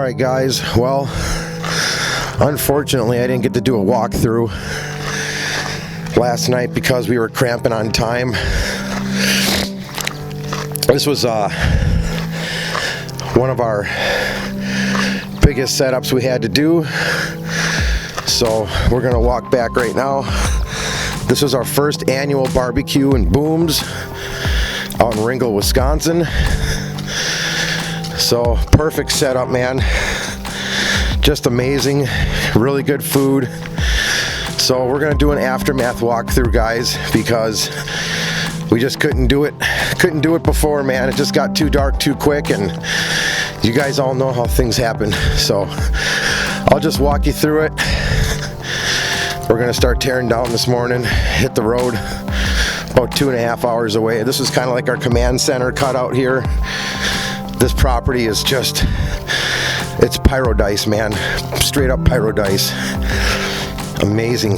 Alright guys, well, unfortunately I didn't get to do a walkthrough last night because we were cramping on time. This was one of our biggest setups we had to do, so we're gonna walk back right now. This was our first annual barbecue and booms out in Ringgold, Wisconsin. So perfect setup, man. Just amazing, really good food. So we're gonna do an aftermath walkthrough, guys, because we just couldn't do it before, man. It just got too dark too quick, and you guys all know how things happen. So I'll just walk you through it. We're gonna start tearing down this morning, hit the road about 2.5 hours away. This is kind of like our command center cut out here. This property is just, it's Pyrodise, man. Straight up Pyrodise. Amazing.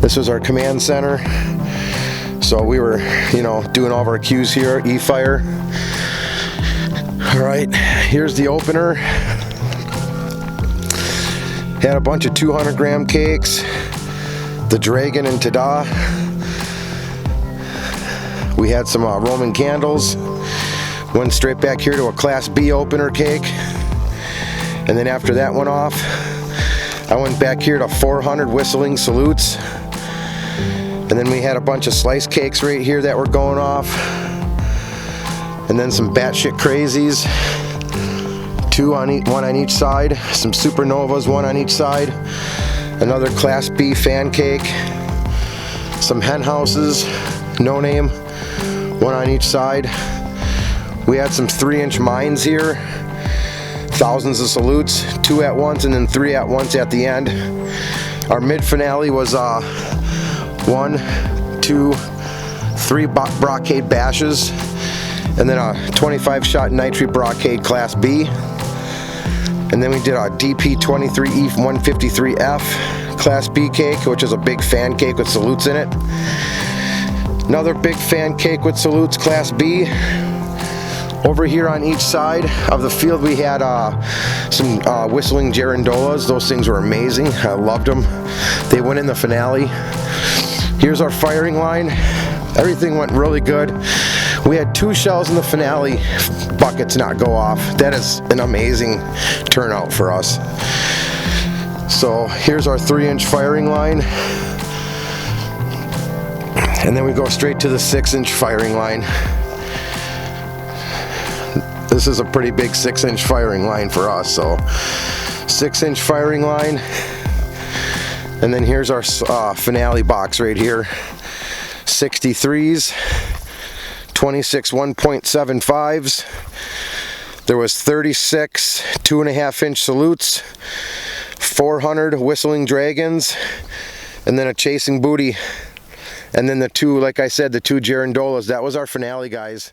This was our command center. So we were, doing all of our cues here, E-Fire. All right, here's the opener. Had a bunch of 200-gram cakes, the Dragon and Tada. We had some Roman candles. Went straight back here to a Class B opener cake. And then after that went off, I went back here to 400 whistling salutes. And then we had a bunch of slice cakes right here that were going off. And then some batshit crazies. One on each side. Some supernovas, one on each side. Another Class B fan cake. Some hen houses, no name, one on each side. We had some 3-inch mines here. Thousands of salutes, 2 at once and then 3 at once at the end. Our mid finale was 1, 2, 3 brocade bashes, and then a 25-shot nitrate brocade Class B. And then we did a DP23E 153F Class B cake, which is a big fan cake with salutes in it. Another big fan cake with salutes, Class B. Over here on each side of the field we had some whistling girandolas. Those things were amazing. I loved them. They went in the finale. Here's our firing line. Everything went really good. We had 2 shells in the finale buckets not go off. That is an amazing turnout for us. So here's our 3-inch firing line. And then we go straight to the 6-inch firing line. This is a pretty big 6-inch firing line for us, so 6-inch firing line. And then here's our finale box right here. 63s, 26 1.75s. There was 36 2.5-inch salutes, 400 whistling dragons, and then a chasing booty. And then the 2, like I said, the 2 girandolas. That was our finale, guys.